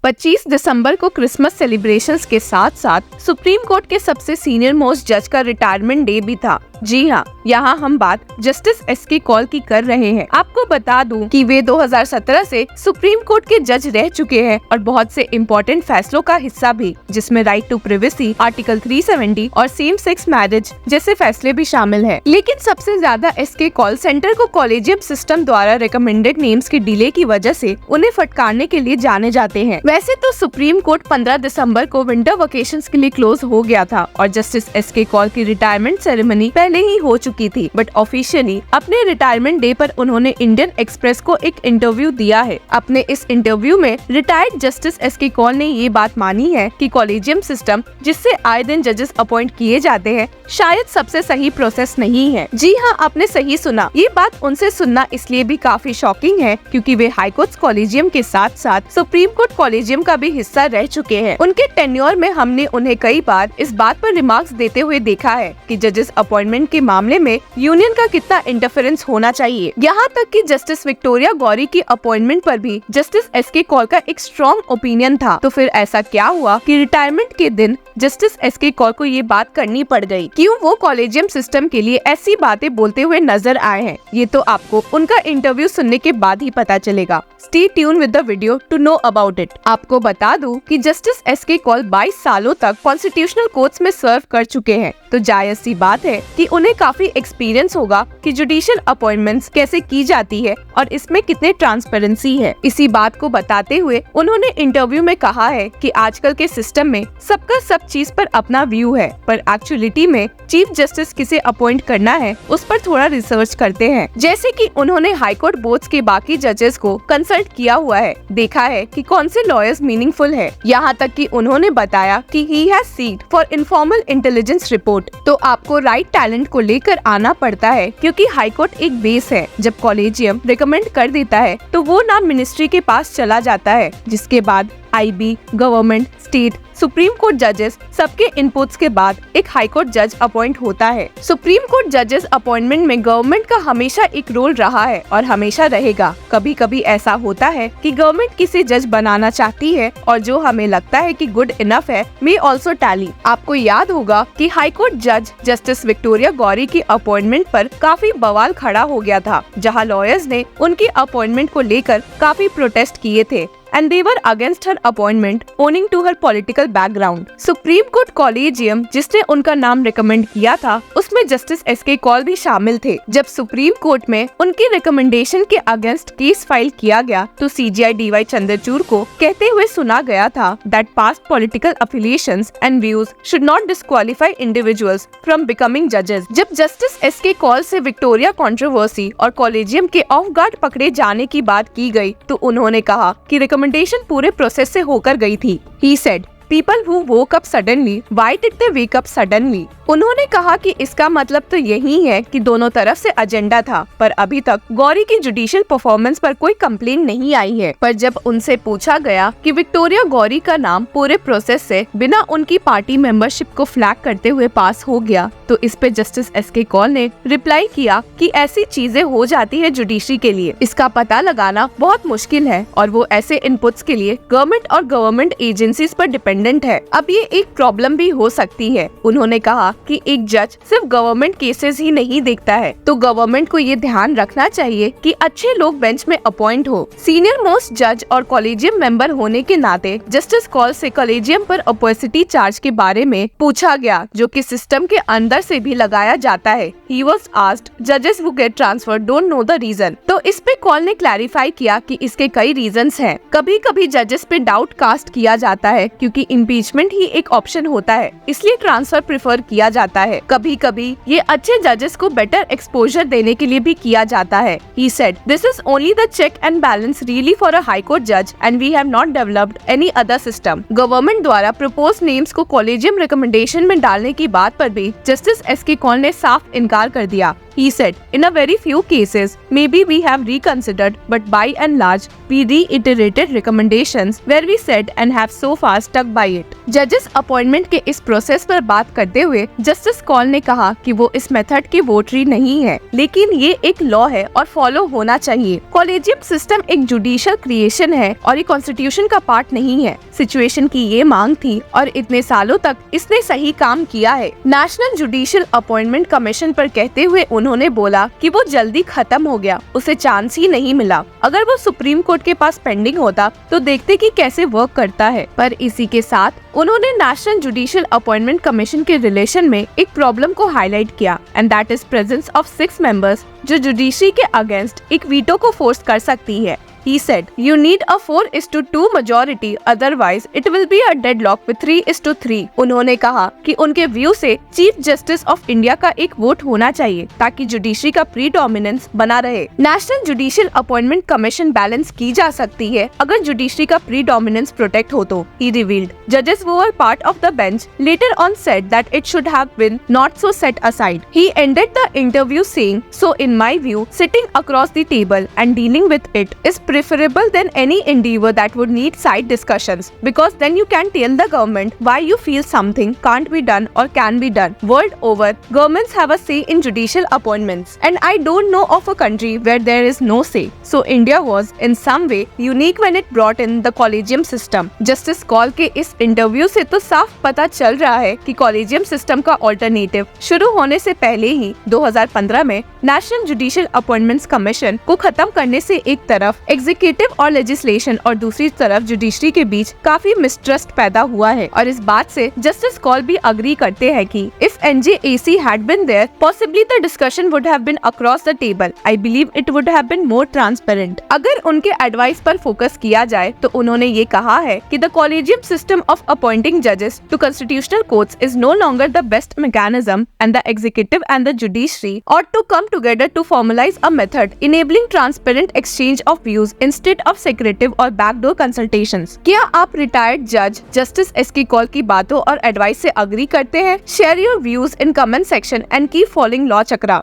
25 दिसंबर को Christmas celebrations के साथ साथ सुप्रीम कोर्ट के सबसे सीनियर मोस्ट जज का रिटायरमेंट डे भी था। जी हाँ, यहाँ हम बात जस्टिस एसके कौल की कर रहे हैं। आपको बता दूं कि वे 2017 से सुप्रीम कोर्ट के जज रह चुके हैं और बहुत से इम्पोर्टेंट फैसलों का हिस्सा भी, जिसमें राइट टू प्राइवेसी, आर्टिकल 370 और सेम सेक्स मैरिज जैसे फैसले भी शामिल हैं। लेकिन सबसे ज्यादा एसके कौल सेंटर को कॉलेजियम सिस्टम द्वारा रिकमेंडेड नेम्स के डिले की वजह से उन्हें फटकारने के लिए जाने जाते हैं। वैसे तो सुप्रीम कोर्ट 15 दिसंबर को विंटर वेकेशंस के लिए क्लोज हो गया था और जस्टिस एसके कौल की रिटायरमेंट सेरेमनी पहले ही हो चुकी थी, बट ऑफिशियली अपने रिटायरमेंट डे पर उन्होंने इंडियन एक्सप्रेस को एक इंटरव्यू दिया है। अपने इस इंटरव्यू में रिटायर्ड जस्टिस एसके कौल ने ये बात मानी है कि कॉलेजियम सिस्टम, जिससे आए दिन जजेस अपॉइंट किए जाते हैं, शायद सबसे सही प्रोसेस नहीं है। जी हाँ, आपने सही सुना। ये बात उनसे सुनना इसलिए भी काफी शॉकिंग है क्योंकि वे हाई कोर्ट कॉलेजियम के साथ साथ सुप्रीम कोर्ट कॉलेजियम का भी हिस्सा रह चुके हैं। उनके टेन्योर में हमने उन्हें कई बार इस बात पर रिमार्क्स देते हुए देखा है कि जजेस अपॉइंटमेंट के मामले में यूनियन का कितना इंटरफेरेंस होना चाहिए। यहाँ तक कि जस्टिस विक्टोरिया गौरी की अपॉइंटमेंट पर भी जस्टिस एसके कौल का एक स्ट्रॉन्ग ओपिनियन था। तो फिर ऐसा क्या हुआ कि रिटायरमेंट के दिन जस्टिस एसके कौल को ये बात करनी पड़ गई? क्यों वो कॉलेजियम सिस्टम के लिए ऐसी बातें बोलते हुए नजर आए हैं? ये तो आपको उनका इंटरव्यू सुनने के बाद ही पता चलेगा। Stay tune with the video to know about it. आपको बता दूं कि जस्टिस एसके कौल 22 सालों तक कॉन्स्टिट्यूशनल कोर्ट्स में सर्व कर चुके हैं, तो जायज सी बात है कि उन्हें काफी एक्सपीरियंस होगा कि जुडिशियल अपॉइंटमेंट्स कैसे की जाती है और इसमें कितने ट्रांसपेरेंसी है। इसी बात को बताते हुए उन्होंने इंटरव्यू में कहा है कि आजकल के सिस्टम में सबका सब चीज पर अपना व्यू है, पर एक्चुअलिटी में चीफ जस्टिस किसे अपॉइंट करना है उस पर थोड़ा रिसर्च करते हैं। जैसे कि उन्होंने हाईकोर्ट बोर्ड्स के बाकी जजेस को कंसल्ट किया हुआ है, देखा है कि कौन से लॉयर्स मीनिंगफुल है। यहाँ तक कि उन्होंने बताया कि he has seed for informal intelligence report. तो आपको राइट टैलेंट को लेकर आना पड़ता है क्योंकि हाईकोर्ट एक बेस है। जब कॉलेजियम रिकमेंड कर देता है तो वो नाम मिनिस्ट्री के पास चला जाता है, जिसके बाद IB, government, state, supreme court जजेस सबके इनपुट्स के बाद एक हाई कोर्ट जज अपॉइंट होता है। सुप्रीम कोर्ट जजेस अपॉइंटमेंट में गवर्नमेंट का हमेशा एक रोल रहा है और हमेशा रहेगा। कभी कभी ऐसा होता है कि गवर्नमेंट किसी जज बनाना चाहती है और जो हमें लगता है कि गुड इनफ है मे ऑल्सो टैली। आपको याद होगा कि हाई कोर्ट जज जस्टिस विक्टोरिया गौरी की अपॉइंटमेंट पर काफी बवाल खड़ा हो गया था, जहाँ लॉयर्स ने उनकी अपॉइंटमेंट को लेकर काफी प्रोटेस्ट किए थे and they were against her appointment owing to her political background. Supreme court collegium, जिसने उनका नाम रिकमेंड किया था, उसमें जस्टिस एसके कौल भी शामिल थे। जब सुप्रीम कोर्ट में उनकी रिकमेंडेशन के अगेंस्ट केस फाइल किया गया तो सीजीआई डीवाई चंद्रचूड़ को कहते हुए सुना गया था that past political affiliations and views should not disqualify individuals from becoming judges। जब जस्टिस एसके कौल से विक्टोरिया कंट्रोवर्सी और कॉलेजियम के ऑफ गार्ड पकड़े जाने की बात की गई तो उन्होंने कहा कि रिकमेंडेशन पूरे प्रोसेस से होकर गई थी। He said, People who woke up suddenly, why did they wake up suddenly? उन्होंने कहा कि इसका मतलब तो यही है कि दोनों तरफ से एजेंडा था, पर अभी तक गौरी की जुडिशियल परफॉर्मेंस पर कोई कंप्लेंट नहीं आई है। पर जब उनसे पूछा गया कि विक्टोरिया गौरी का नाम पूरे प्रोसेस से बिना उनकी पार्टी मेंबरशिप को फ्लैग करते हुए पास हो गया, तो इस पे जस्टिस एसके कौल ने रिप्लाई किया कि ऐसी चीजें हो जाती है जुडिशरी के लिए, इसका पता लगाना बहुत मुश्किल है और वो ऐसे इनपुट्स के लिए गवर्नमेंट और गवर्नमेंट एजेंसीज पर डिपेंडेंट है। अब ये एक प्रॉब्लम भी हो सकती है। उन्होंने कहा कि एक जज सिर्फ गवर्नमेंट केसेस ही नहीं देखता है, तो गवर्नमेंट को ये ध्यान रखना चाहिए कि अच्छे लोग बेंच में अपॉइंट हो। सीनियर मोस्ट जज और कॉलेजियम मेंबर होने के नाते जस्टिस कौल से कॉलेजियम पर ओपेसिटी चार्ज के बारे में पूछा गया, जो कि सिस्टम के अंदर से भी लगाया जाता है। He was asked, judges who get transferred don't know the reason। तो इस पे कौल ने क्लैरिफाई किया कि इसके कई रीजंस हैं। कभी कभी जजेस पे डाउट कास्ट किया जाता है क्योंकि इम्पीचमेंट ही एक ऑप्शन होता है, इसलिए ट्रांसफर प्रेफर किया जाता है। कभी कभी ये अच्छे जजेस को बेटर एक्सपोजर देने के लिए भी किया जाता है। He said, this is only the check and balance really for a high court judge and we have not developed any other system। Government द्वारा प्रपोज नेम्स को कॉलेजियम रिकमेंडेशन में डालने की बात पर भी जस्टिस एसके कौल ने साफ इनकार कर दिया। He said, in a very few cases, maybe we have reconsidered, but by and large, we reiterated recommendations where we said and have so far stuck by it. जजेस अपॉइंटमेंट के इस process पर बात करते हुए जस्टिस कॉल ने कहा कि वो इस मेथड की वोटरी नहीं है, लेकिन ये एक लॉ है और फॉलो होना चाहिए। कॉलेजियम सिस्टम एक जुडिशियल क्रिएशन है और ये कॉन्स्टिट्यूशन का पार्ट नहीं है। सिचुएशन की ये मांग थी और इतने सालों तक इसने सही काम किया है। नेशनल जुडिशियल अपॉइंटमेंट कमीशन पर कहते हुए उन्होंने बोला कि वो जल्दी खत्म हो गया, उसे चांस ही नहीं मिला। अगर वो सुप्रीम कोर्ट के पास पेंडिंग होता तो देखते कि कैसे वर्क करता है। पर इसी के साथ उन्होंने नेशनल जुडिशियल अपॉइंटमेंट कमीशन के रिलेशन में एक प्रॉब्लम को हाईलाइट किया, and that is presence of 6 members जो जुडिशरी के अगेंस्ट एक वीटो को फोर्स कर सकती है। He said, "You need a 4:2 majority, otherwise it will be a deadlock with 3:3." उन्होंने कहा कि उनके व्यू से चीफ जस्टिस ऑफ इंडिया का एक वोट होना चाहिए ताकि जुडिशरी का प्रीडोमिनेंस बना रहे। National judicial appointment commission balance की जा सकती है अगर जुडिशरी का प्रीडोमिनेंस प्रोटेक्ट हो तो। He revealed, judges who were part of the bench later on said that it should have been not so set aside. He ended the interview saying, "So in my view, sitting across the table and dealing with it is preferable than any endeavor that would need side discussions, because then you can tell the government why you feel something can't be done or can be done. World over, governments have a say in judicial appointments, and I don't know of a country where there is no say. So India was in some way unique when it brought in the collegium system." Justice call के इस interview से तो साफ पता चल रहा है कि कॉलेजियम सिस्टम का ऑल्टरनेटिव शुरू होने से पहले ही 2015 में नेशनल जुडिशियल अपॉइंटमेंट्स कमीशन को खत्म करने से एक तरफ एग्जीक्यूटिव और लेजिस्लेशन और दूसरी तरफ जुडिशरी के बीच काफी मिसट्रस्ट पैदा हुआ है। और इस बात से जस्टिस कॉल भी अग्री करते हैं कि if NJAC had been there, possibly the discussion would have been across the table. I believe it would have been more transparent. अगर उनके एडवाइस पर फोकस किया जाए तो उन्होंने ये कहा है कि the collegium system of appointing judges to constitutional courts is no longer the best mechanism, and the executive and the judiciary ought to come together to formalize a method enabling transparent exchange of views instead of secretive or backdoor consultations. क्या आप retired जज justice SK call की बातों और advice से agree करते हैं? Share your views in comment section and keep following law chakra.